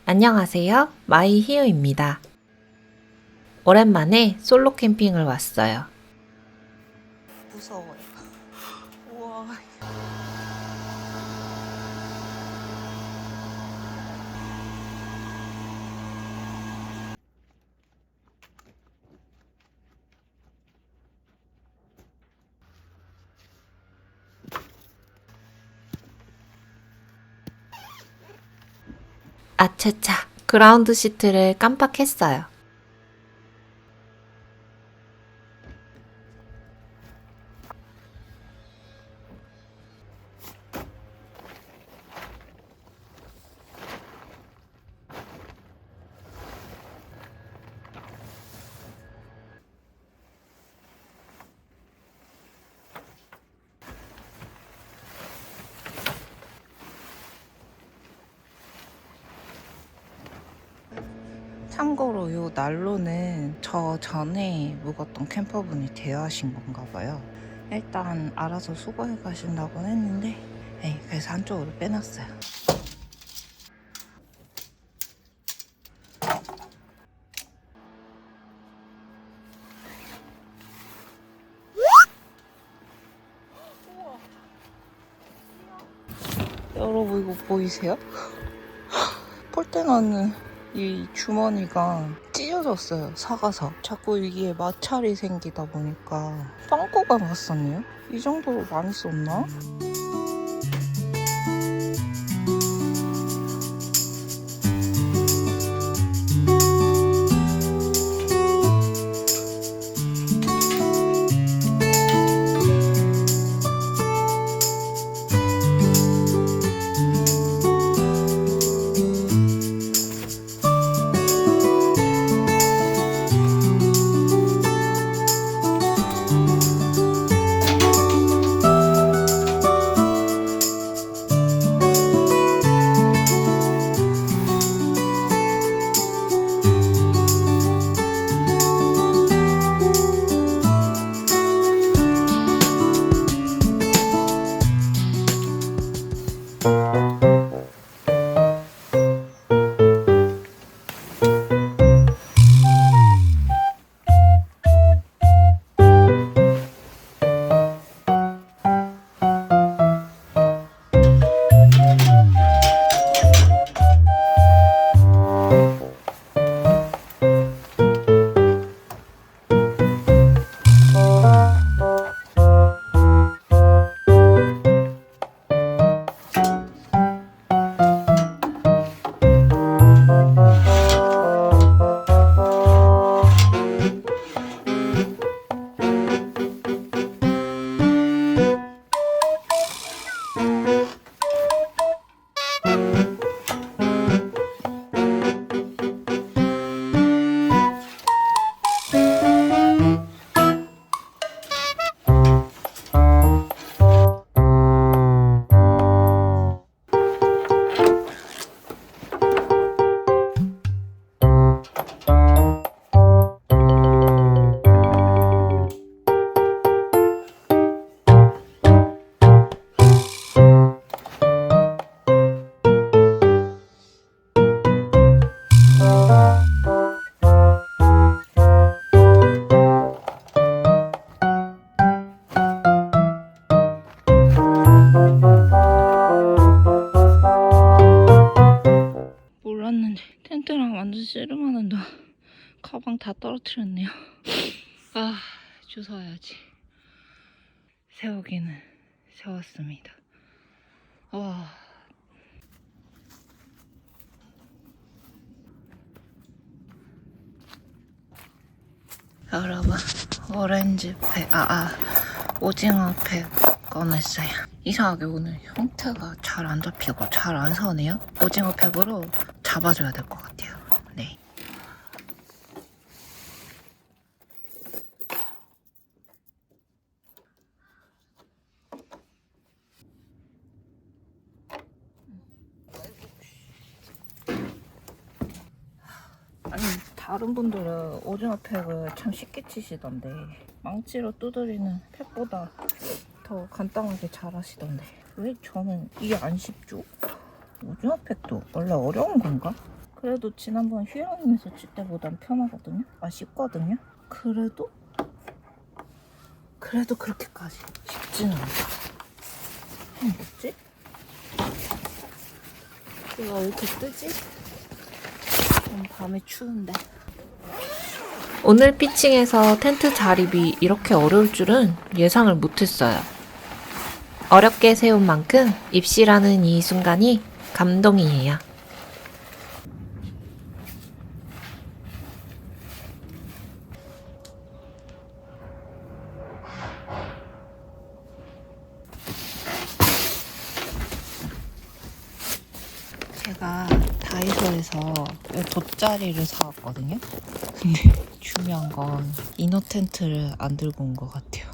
안녕하세요. 마이히어입니다. 오랜만에 솔로 캠핑을 왔어요. 무서워요. 우와. 아차차, 그라운드 시트를 깜빡했어요. 참고로 요 난로는 저 전에 묵었던 캠퍼분이 대여하신 건가 봐요. 일단 알아서 수거해 가신다고 했는데 그래서 한쪽으로 빼놨어요. 여러분 이거 보이세요? 폴대나는 이 주머니가 찢어졌어요. 사가서 자꾸 이게 마찰이 생기다 보니까 빵꾸가 났었네요. 이 정도로 많이 썼나? 몰랐는데 텐트랑 완전 씨름하는데 가방 다 떨어뜨렸네요. 아, 주워야지. 세우기는 세웠습니다. 와. 여러분, 오렌지 팩, 오징어 팩 꺼냈어요. 이상하게 오늘 형태가 잘 안 잡히고 잘 안 서네요. 오징어 팩으로 잡아줘야 될 것 같아요. 네. 아니, 다른 분들은 오징어 팩을 참 쉽게 치시던데 망치로 두드리는 팩보다 더 간단하게 잘 하시던데 왜 저는 이게 안 쉽죠? 오징어 팩도 원래 어려운 건가? 그래도 지난번 휴양림에서 칠 때보단 편하거든요. 아, 쉽거든요. 그래도 그렇게까지 쉽지는 않다. 뭐지? 내가 왜 이렇게 뜨지? 밤에 추운데. 오늘 피칭에서 텐트 자립이 이렇게 어려울 줄은 예상을 못했어요. 어렵게 세운 만큼 입실하는 이 순간이 감동이에요. 제가 다이소에서 돗자리를 사왔거든요. 근데 중요한 건 이너 텐트를 안 들고 온 것 같아요.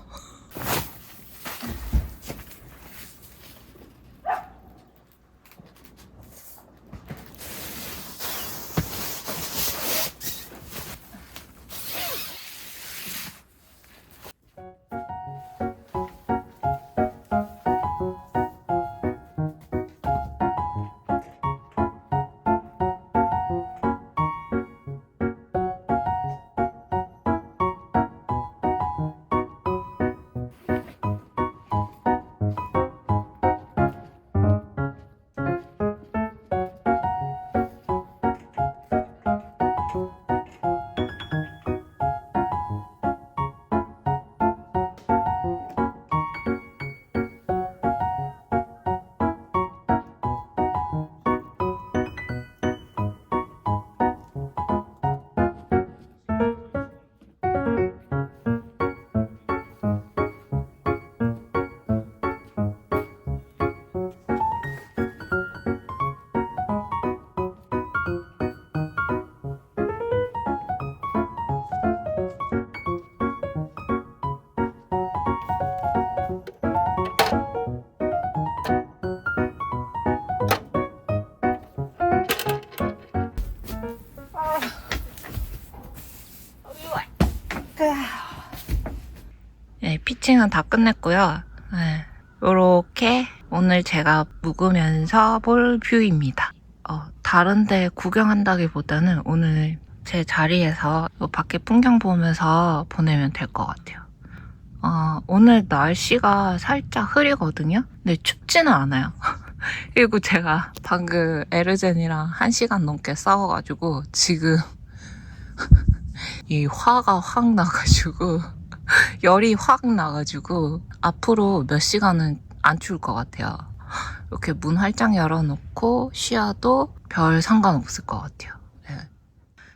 네, 피칭은 다 끝냈고요. 네, 요렇게 오늘 제가 묵으면서 볼 뷰입니다. 다른 데 구경한다기보다는 오늘 제 자리에서 요 밖에 풍경 보면서 보내면 될 것 같아요. 오늘 날씨가 살짝 흐리거든요? 근데 춥지는 않아요. 그리고 제가 방금 에르젠이랑 1시간 넘게 싸워가지고 지금 이 화가 확 나가지고 열이 확 나가지고 앞으로 몇 시간은 안 추울 것 같아요. 이렇게 문 활짝 열어놓고 쉬어도 별 상관없을 것 같아요. 네.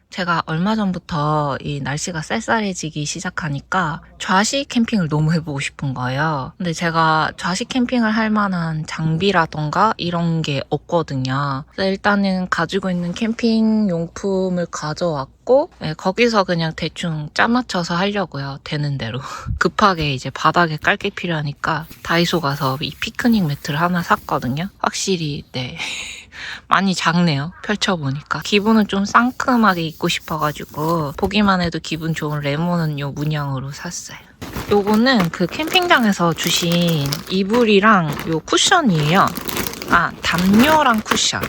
제가 얼마 전부터 이 날씨가 쌀쌀해지기 시작하니까 좌식 캠핑을 너무 해보고 싶은 거예요. 근데 제가 좌식 캠핑을 할 만한 장비라던가 이런 게 없거든요. 그래서 일단은 가지고 있는 캠핑 용품을 가져왔고 네, 거기서 그냥 대충 짜 맞춰서 하려고요. 되는 대로. 급하게 이제 바닥에 깔 게 필요하니까 다이소 가서 이 피크닉 매트를 하나 샀거든요. 확실히 네. 많이 작네요. 펼쳐보니까. 기분은 좀 상큼하게 입고 싶어가지고 보기만 해도 기분 좋은 레몬은 요 문양으로 샀어요. 요거는 그 캠핑장에서 주신 이불이랑 요 쿠션이에요. 담요랑 쿠션.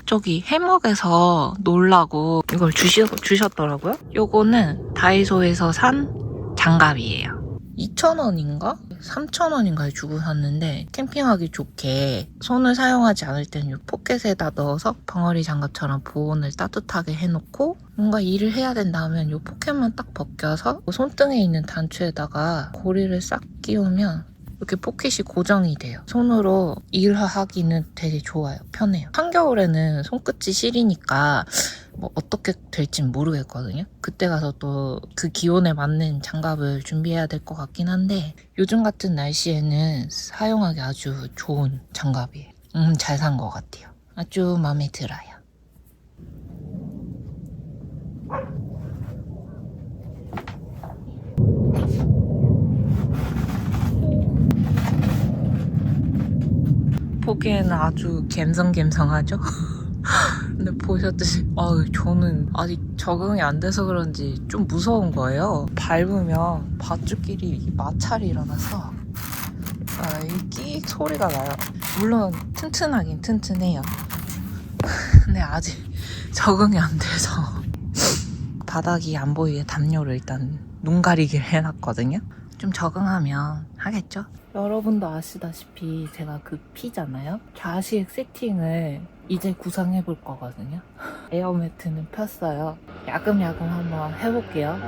저기 해먹에서 놀라고 이걸 주셨더라고요. 요거는 다이소에서 산 장갑이에요. 2,000원인가? 3,000원인가에 주고 샀는데 캠핑하기 좋게 손을 사용하지 않을 땐 이 포켓에다 넣어서 벙어리 장갑처럼 보온을 따뜻하게 해놓고 뭔가 일을 해야 된다 하면 이 포켓만 딱 벗겨서 손등에 있는 단추에다가 고리를 싹 끼우면 이렇게 포켓이 고정이 돼요. 손으로 일하기는 되게 좋아요. 편해요. 한겨울에는 손끝이 시리니까 뭐 어떻게 될진 모르겠거든요. 그때 가서 또 그 기온에 맞는 장갑을 준비해야 될 것 같긴 한데 요즘 같은 날씨에는 사용하기 아주 좋은 장갑이에요. 잘 산 것 같아요. 아주 마음에 들어요. 보기에는 아주 갬성갬성하죠? 근데 보셨듯이 저는 아직 적응이 안 돼서 그런지 좀 무서운 거예요. 밟으면 밧줄끼리 마찰이 일어나서 이 끼익 소리가 나요. 물론 튼튼하긴 튼튼해요. 근데 아직 적응이 안 돼서 바닥이 안 보이게 담요를 일단 눈 가리기를 해놨거든요. 좀 적응하면 하겠죠? 여러분도 아시다시피 제가 그 P잖아요? 좌식 세팅을 이제 구상해 볼 거거든요. 에어매트는 폈어요. 야금야금 한번 해볼게요.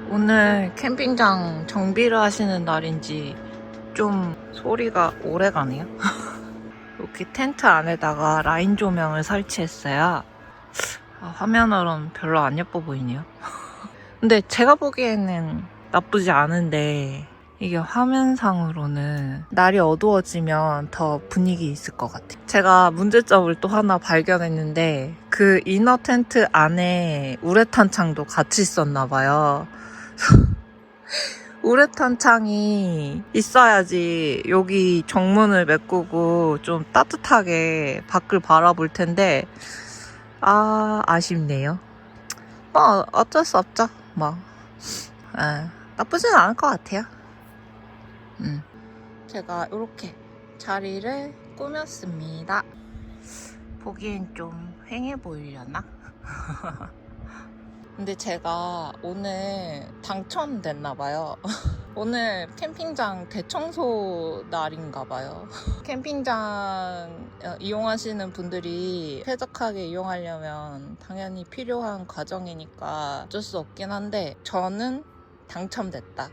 오늘 캠핑장 정비를 하시는 날인지 좀 소리가 오래 가네요. 이렇게 텐트 안에다가 라인 조명을 설치했어요. 화면으로는 별로 안 예뻐 보이네요. 근데 제가 보기에는 나쁘지 않은데 이게 화면상으로는 날이 어두워지면 더 분위기 있을 것 같아요. 제가 문제점을 또 하나 발견했는데 그 이너 텐트 안에 우레탄 창도 같이 있었나 봐요. 우레탄 창이 있어야지 여기 정문을 메꾸고 좀 따뜻하게 밖을 바라볼 텐데 아쉽네요. 뭐 어쩔 수 없죠. 뭐 나쁘진 않을 것 같아요. 제가 이렇게 자리를 꾸몄습니다. 보기엔 좀 휑해 보이려나? 근데 제가 오늘 당첨됐나봐요. 오늘 캠핑장 대청소 날인가봐요. 캠핑장 이용하시는 분들이 쾌적하게 이용하려면 당연히 필요한 과정이니까 어쩔 수 없긴 한데 저는 당첨됐다.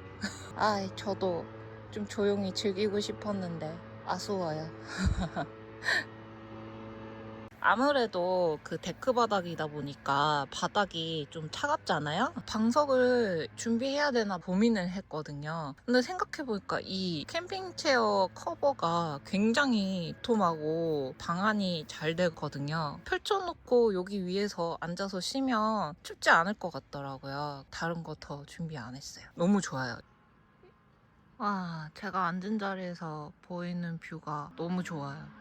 저도 좀 조용히 즐기고 싶었는데 아쉬워요. 아무래도 그 데크 바닥이다 보니까 바닥이 좀 차갑잖아요? 방석을 준비해야 되나 고민을 했거든요. 근데 생각해보니까 이 캠핑 체어 커버가 굉장히 도톰하고 방한이 잘 되거든요. 펼쳐놓고 여기 위에서 앉아서 쉬면 춥지 않을 것 같더라고요. 다른 거 더 준비 안 했어요. 너무 좋아요. 제가 앉은 자리에서 보이는 뷰가 너무 좋아요.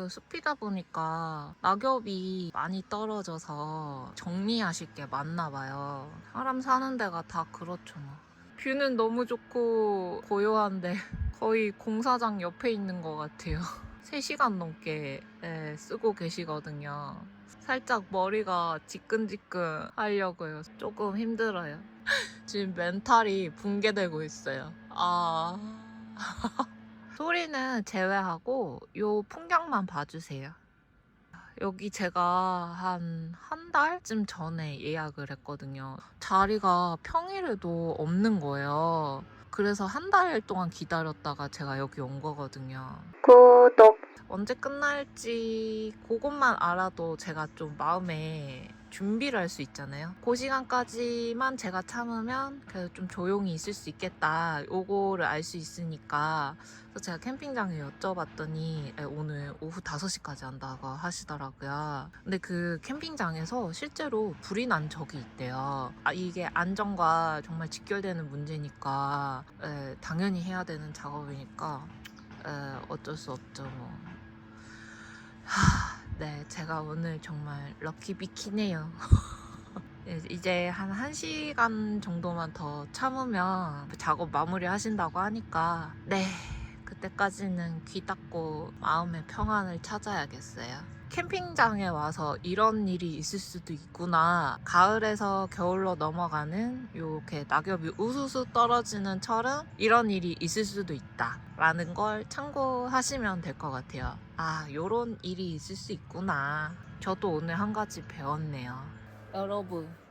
숲이다 보니까 낙엽이 많이 떨어져서 정리하실 게 많나 봐요. 사람 사는 데가 다 그렇죠 뭐. 뷰는 너무 좋고 고요한데 거의 공사장 옆에 있는 것 같아요. 3시간 넘게 쓰고 계시거든요. 살짝 머리가 지끈지끈 하려고요. 조금 힘들어요. 지금 멘탈이 붕괴되고 있어요. 소리는 제외하고 요 풍경만 봐주세요. 여기 제가 한 달쯤 전에 예약을 했거든요. 자리가 평일에도 없는 거예요. 그래서 한 달 동안 기다렸다가 제가 여기 온 거거든요. 구독! 언제 끝날지 그것만 알아도 제가 좀 마음에 준비를 할 수 있잖아요. 그 시간까지만 제가 참으면 그래도 좀 조용히 있을 수 있겠다. 요거를 알 수 있으니까. 그래서 제가 캠핑장에 여쭤봤더니 오늘 오후 5시까지 한다고 하시더라고요. 근데 그 캠핑장에서 실제로 불이 난 적이 있대요. 이게 안전과 정말 직결되는 문제니까 당연히 해야 되는 작업이니까 어쩔 수 없죠 뭐. 네, 제가 오늘 정말 럭키 비키네요. 이제 한 1시간 정도만 더 참으면 작업 마무리 하신다고 하니까 그때까지는 귀 닫고 마음의 평안을 찾아야겠어요. 캠핑장에 와서 이런 일이 있을 수도 있구나. 가을에서 겨울로 넘어가는 이렇게 낙엽이 우수수 떨어지는 철은 이런 일이 있을 수도 있다 라는 걸 참고하시면 될 것 같아요. 아, 요런 일이 있을 수 있구나. 저도 오늘 한 가지 배웠네요.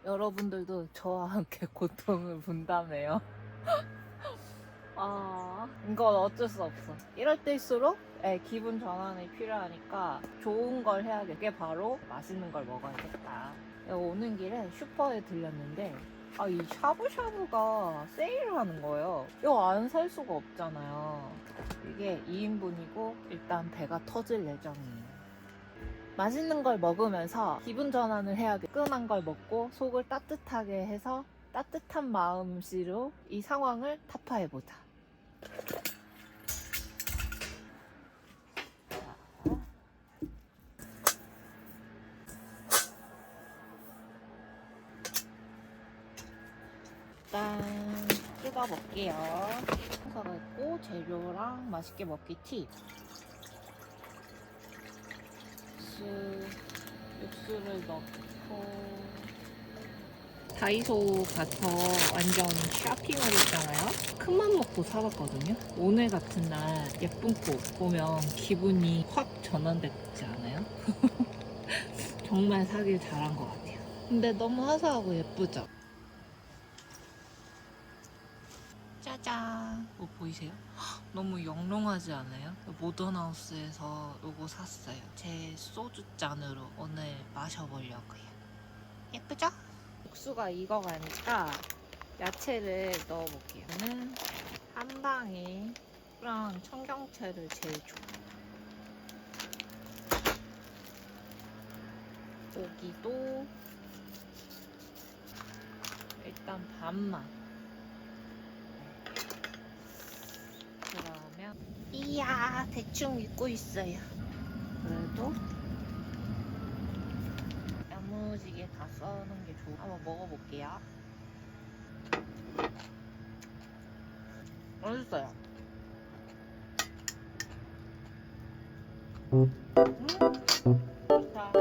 여러분들도 저와 함께 고통을 분담해요. 이건 어쩔 수 없어. 이럴 때일수록 기분 전환이 필요하니까 좋은 걸 해야겠다. 그게 바로 맛있는 걸 먹어야겠다. 오는 길에 슈퍼에 들렸는데 이 샤브샤브가 세일을 하는 거예요. 이거 안 살 수가 없잖아요. 이게 2인분이고 일단 배가 터질 예정이에요. 맛있는 걸 먹으면서 기분 전환을 해야겠다. 뜨끈한 걸 먹고 속을 따뜻하게 해서 따뜻한 마음씨로 이 상황을 타파해보자. 일단 찍어볼게요. 순서가 있고 재료랑 맛있게 먹기 팁. 육수를 넣고 다이소 가서 완전 쇼핑을 했잖아요. 큰맘 먹고 사봤거든요. 오늘 같은 날 예쁜 꽃 보면 기분이 확 전환되지 않아요? 정말 사길 잘한 것 같아요. 근데 너무 화사하고 예쁘죠? 짜잔! 뭐 보이세요? 너무 영롱하지 않아요? 모던하우스에서 이거 샀어요. 제 소주잔으로 오늘 마셔보려고요. 예쁘죠? 육수가 익어가니까 야채를 넣어볼게요. 저는 한 방에 랑 청경채를 제일 좋아해요. 고기도 일단 반만. 그러면 이야 대충 익고 있어요. 그래도 야무지게 다 써는 게 좋아. 한번 먹어볼게요. 맛있어요. 좋다.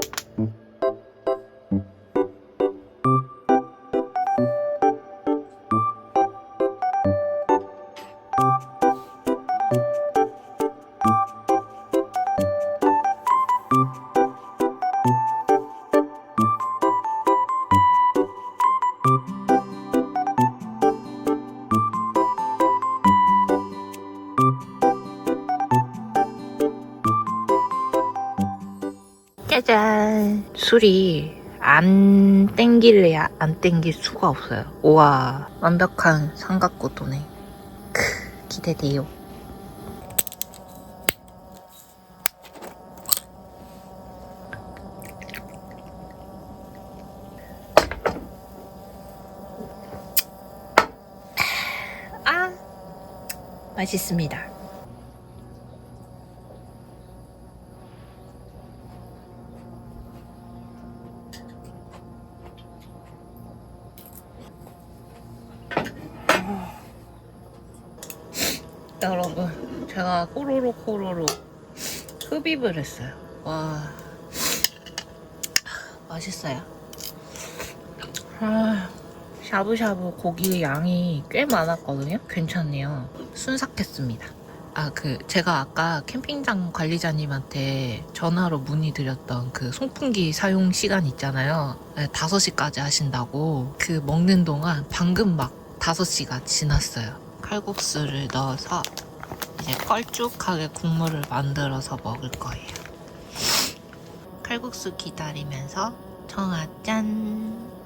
짜잔! 술이 안 땡길래야 안 땡길 수가 없어요. 우와, 완벽한 삼각고도네. 기대돼요. 맛있습니다. 여러분, 제가 호로록 흡입을 했어요. 와, 맛있어요. 샤브샤브 고기의 양이 꽤 많았거든요. 괜찮네요. 순삭했습니다. 제가 아까 캠핑장 관리자님한테 전화로 문의드렸던 그 송풍기 사용 시간 있잖아요. 5시까지 하신다고. 그 먹는 동안 방금 막 5시가 지났어요. 칼국수를 넣어서 이제 걸쭉하게 국물을 만들어서 먹을 거예요. 칼국수 기다리면서 청아짠.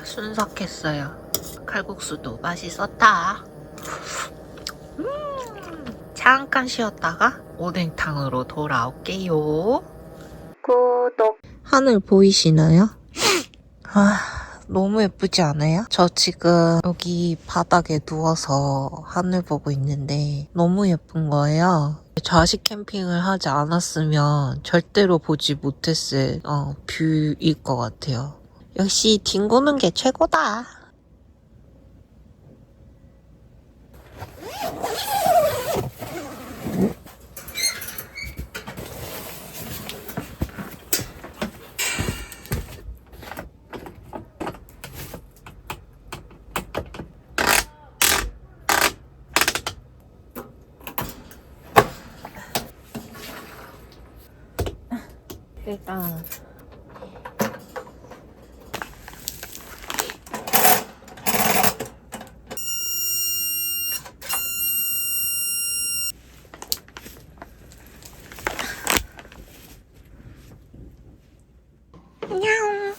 순삭했어요. 칼국수도 맛있었다. 잠깐 쉬었다가 오뎅탕으로 돌아올게요. 구독. 하늘 보이시나요? 아, 너무 예쁘지 않아요? 저 지금 여기 바닥에 누워서 하늘 보고 있는데 너무 예쁜 거예요. 좌식 캠핑을 하지 않았으면 절대로 보지 못했을 뷰일 것 같아요. 역시 뒹구는 게 최고다. 일단 안녕.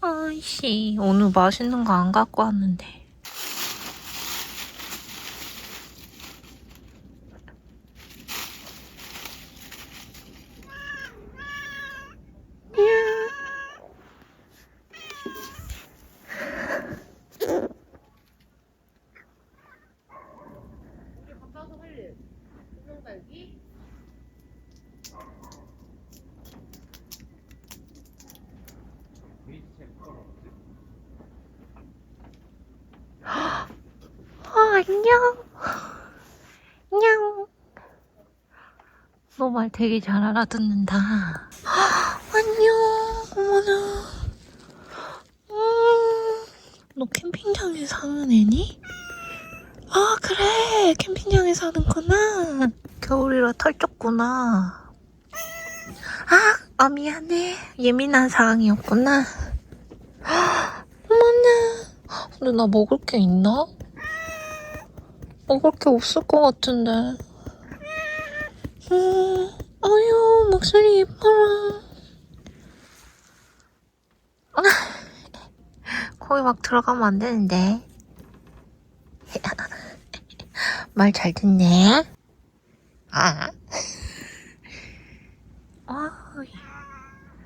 아이씨, 오늘 맛있는 거 안 갖고 왔는데. 안녕. 안녕. 너 말 되게 잘 알아듣는다. 안녕. 어머나. 너 캠핑장에 사는 애니? 아, 그래. 캠핑장에 사는구나. 겨울이라 털쪘구나. 미안해. 예민한 사항이었구나. 어머나. 근데 나 먹을 게 있나? 먹을 게 없을 것 같은데. 아유, 목소리 예뻐라. 거기 막 들어가면 안 되는데. 말 잘 듣네.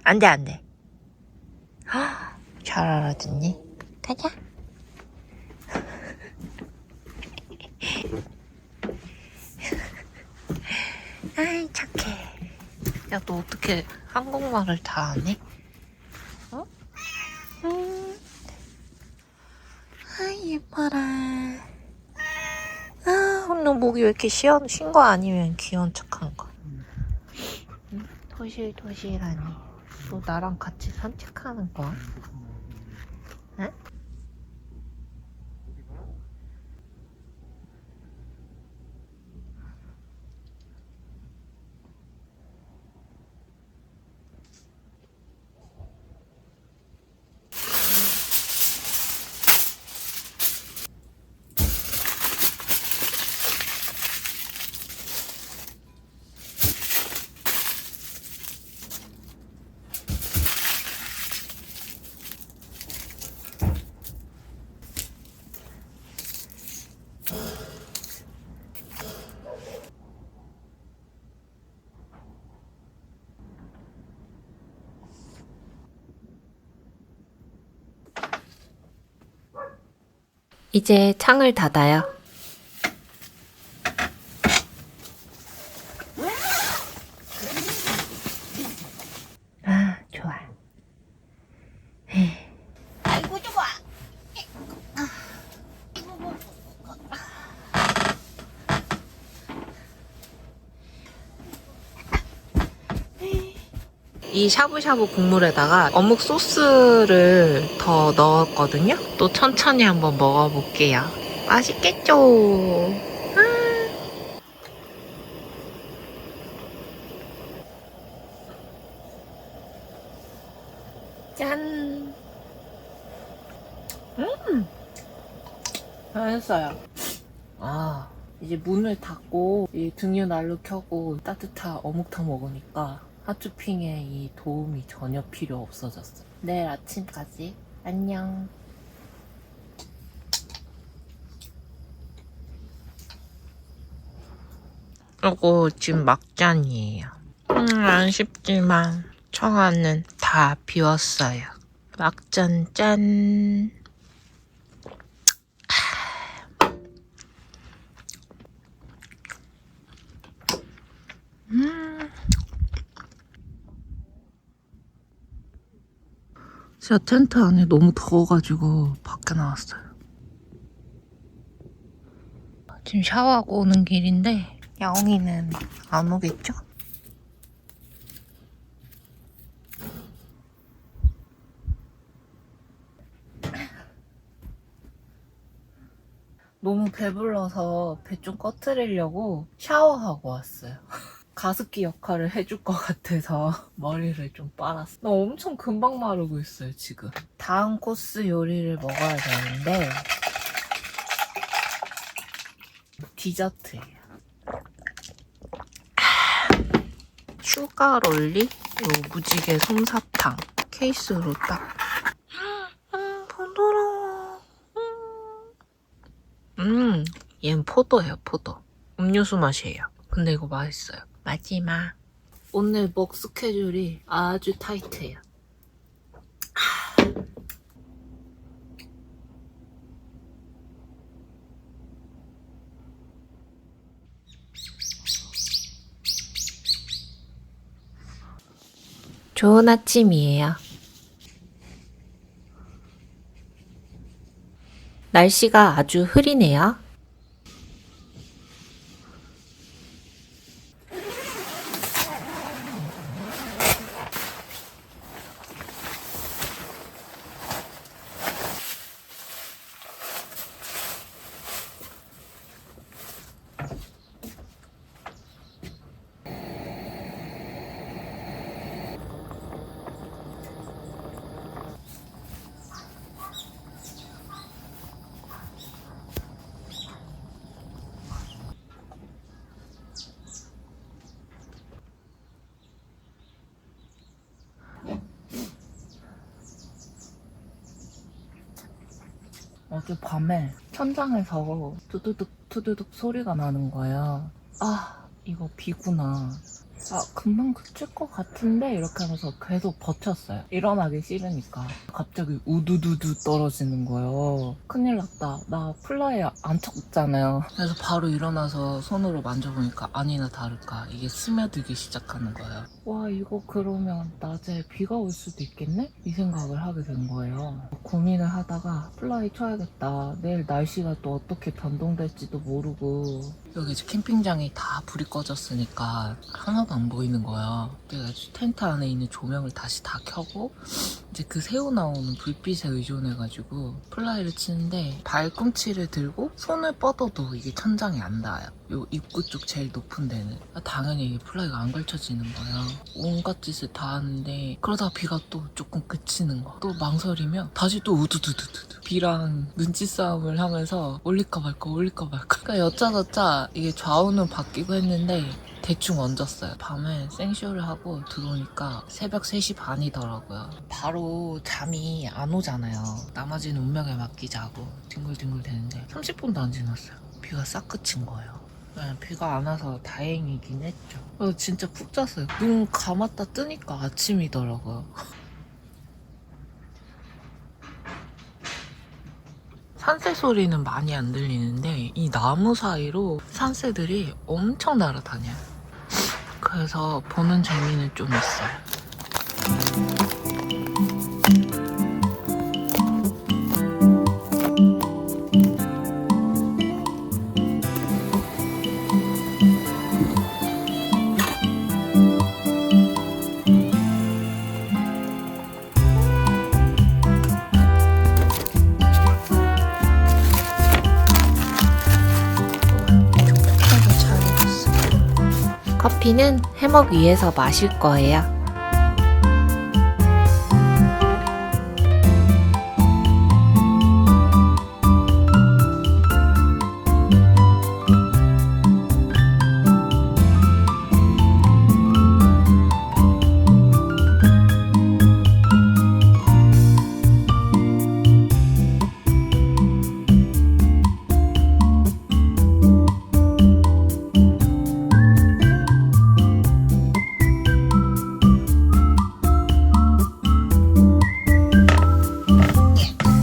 안 돼, 안 돼. 잘 알아듣네. 가자. 아이, 착해. 야, 너 어떻게 한국말을 다 안 해? 어? 아이, 예뻐라. 너 목이 왜 이렇게 쉰 거 아니면 귀여운 척한 거? 응? 토실토실하니. 너 나랑 같이 산책하는 거야? 응? 이제 창을 닫아요. 좋아. 아이고 좋아. 이 샤브샤브 국물에다가 어묵 소스를 더 넣었거든요. 또 천천히 한번 먹어볼게요. 맛있겠죠? 짠! 잘했어요. 이제 문을 닫고 이 등유 난로 켜고 따뜻한 어묵탕 먹으니까 핫쇼핑에 이 도움이 전혀 필요 없어졌어. 내일 아침까지 안녕. 이거 지금 막잔이에요. 아쉽지만 청아는 다 비웠어요. 막잔 짠. 진짜 텐트 안에 너무 더워가지고 밖에 나왔어요. 지금 샤워하고 오는 길인데 야옹이는 안 오겠죠? 너무 배불러서 배 좀 꺼트리려고 샤워하고 왔어요. 가습기 역할을 해줄 것 같아서 머리를 좀 빨았어. 나 엄청 금방 마르고 있어요, 지금. 다음 코스 요리를 먹어야 되는데 디저트예요. 슈가 롤리, 요 무지개 솜사탕 케이스로 딱. 부드러워. 얘는 포도예요, 포도. 음료수 맛이에요. 근데 이거 맛있어요. 마지막. 오늘 먹 스케줄이 아주 타이트해요. 좋은 아침이에요. 날씨가 아주 흐리네요. 어젯밤에 천장에서 두두둑 두두둑 소리가 나는 거예요. 아, 이거 비구나. 아, 금방 그칠 것 같은데 이렇게 하면서 계속 버텼어요. 일어나기 싫으니까. 갑자기 우두두두 떨어지는 거예요. 큰일 났다. 나 플라이 안 쳤잖아요. 그래서 바로 일어나서 손으로 만져보니까 아니나 다를까 이게 스며들기 시작하는 거예요. 와, 이거 그러면 낮에 비가 올 수도 있겠네? 이 생각을 하게 된 거예요. 고민을 하다가 플라이 쳐야겠다. 내일 날씨가 또 어떻게 변동될지도 모르고. 여기 이제 캠핑장이 다 불이 꺼졌으니까 하나도 안 보이는 거야. 그래가지고 텐트 안에 있는 조명을 다시 다 켜고 이제 그 새우 나오는 불빛에 의존해가지고 플라이를 치는데 발꿈치를 들고 손을 뻗어도 이게 천장에 안 닿아요. 요 입구 쪽 제일 높은 데는. 당연히 이게 플라이가 안 걸쳐지는 거야. 온갖 짓을 다 하는데 그러다 비가 또 조금 그치는 거야. 또 망설이면 다시 또 우두두두두 비랑 눈치 싸움을 하면서 올릴까 말까 올릴까 말까. 그러니까 여짜저짜 이게 좌우는 바뀌고 했는데 대충 얹었어요. 밤에 생쇼를 하고 들어오니까 새벽 3시 반이더라고요. 바로 잠이 안 오잖아요. 나머지는 운명에 맡기자고 뒹굴뒹굴 되는데 30분도 안 지났어요. 비가 싹 그친 거예요. 네, 비가 안 와서 다행이긴 했죠. 진짜 푹 잤어요. 눈 감았다 뜨니까 아침이더라고요. 산새 소리는 많이 안 들리는데 이 나무 사이로 산새들이 엄청 날아다녀요. 그래서 보는 재미는 좀 있어요. 커피는 해먹 위에서 마실 거예요.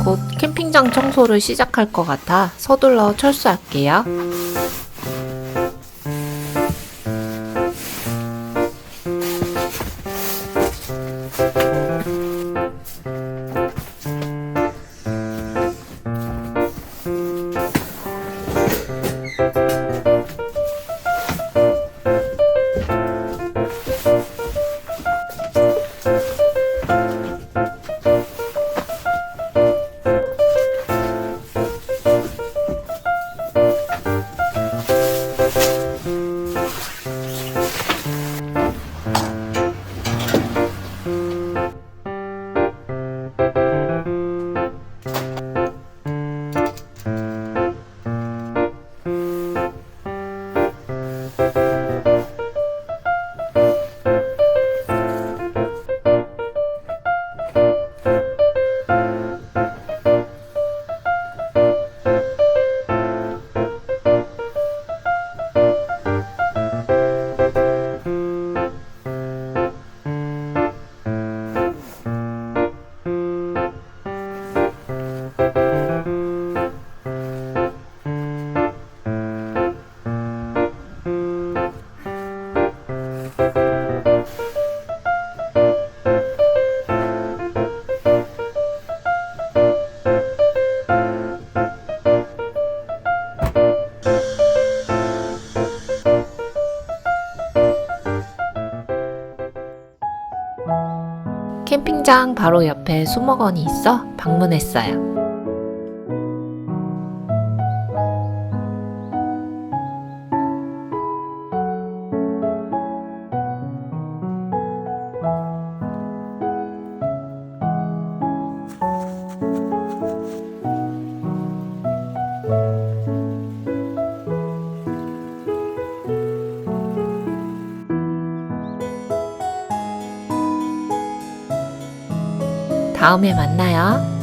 곧 캠핑장 청소를 시작할 것 같아 서둘러 철수할게요. 캠핑장 바로 옆에 수목원이 있어 방문했어요. 다음에 만나요.